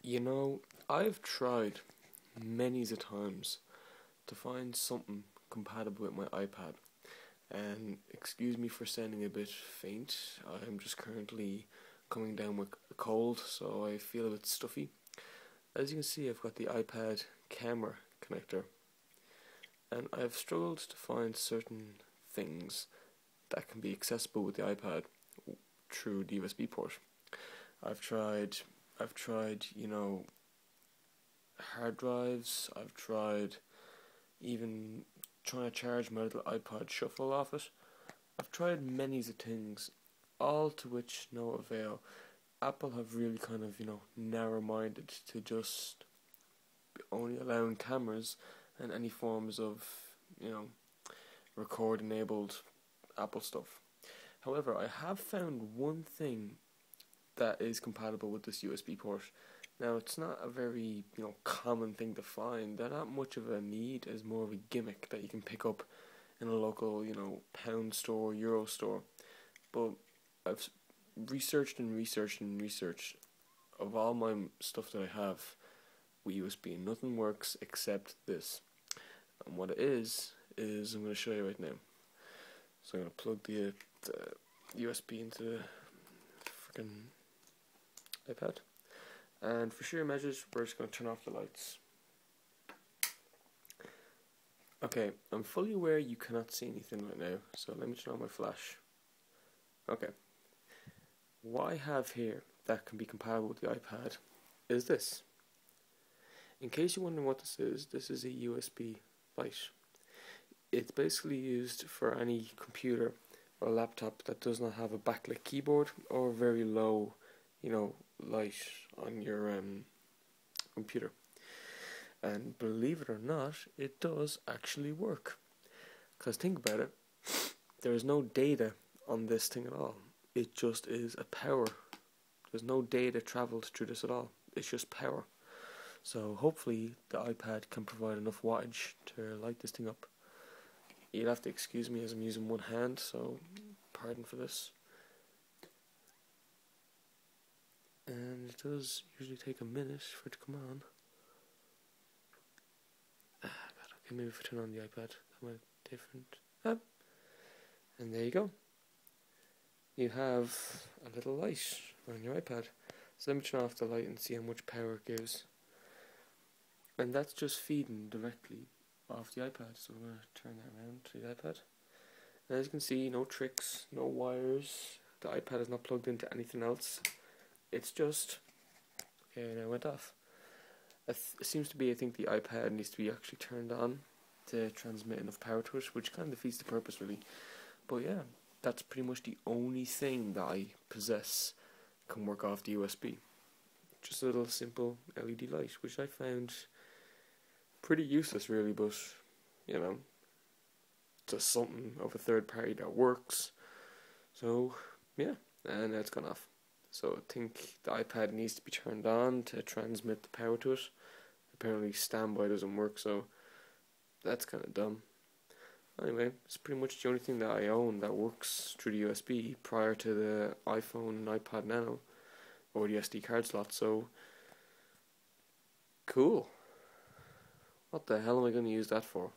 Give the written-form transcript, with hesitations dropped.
You know, I've tried many's a times to find something compatible with my iPad. And excuse me for sounding a bit faint. I'm just currently coming down with a cold, so I feel a bit stuffy. As you can see, I've got the iPad camera connector, and I've struggled to find certain things that can be accessible with the iPad through the USB port. I've tried, I've tried, hard drives. I've tried even trying to charge my little iPod Shuffle off it. I've tried many things, all to which no avail. Apple have really kind of, narrow-minded to just only allowing cameras and any forms of, you know, record-enabled Apple stuff. However, I have found one thing that is compatible with this USB port. Now, it's not a very, common thing to find. They're not much of a need, as more of a gimmick that you can pick up in a local, pound store, euro store. But I've researched and researched and researched of all my stuff that I have with USB, and nothing works except this. And what it is I'm going to show you right now. So I'm going to plug the USB into the freaking iPad. And for sheer measures, we're just going to turn off the lights. Okay, I'm fully aware you cannot see anything right now, so let me turn on my flash. Okay. What I have here that can be compatible with the iPad is this. In case you're wondering what this is a USB light. It's basically used for any computer or laptop that does not have a backlit keyboard or very low, light on your computer. And believe it or not, it does actually work. Because think about it, there is no data on this thing at all. It just is a power. There's no data traveled through this at all. It's just power. So hopefully the iPad can provide enough wattage to light this thing up. You'll have to excuse me as I'm using one hand, so pardon for this. And it does usually take a minute for it to come on. God, okay, maybe if I turn on the iPad, that might be different. And there you go. You have a little light on your iPad. So let me turn off the light and see how much power it gives. And that's just feeding directly off the iPad. So I'm going to turn that around to the iPad. And as you can see, no tricks, no wires. The iPad is not plugged into anything else. It's just, okay, now it went off. It seems to be, I think the iPad needs to be actually turned on to transmit enough power to it, which kind of defeats the purpose really. But yeah, that's pretty much the only thing that I possess can work off the USB. Just a little simple LED light, which I found pretty useless really, but just something of a third party that works. So yeah, and now it's gone off. So I think the iPad needs to be turned on to transmit the power to it. Apparently standby doesn't work, so that's kind of dumb. Anyway, it's pretty much the only thing that I own that works through the USB prior to the iPhone and iPod Nano or the SD card slot, so cool. What the hell am I going to use that for?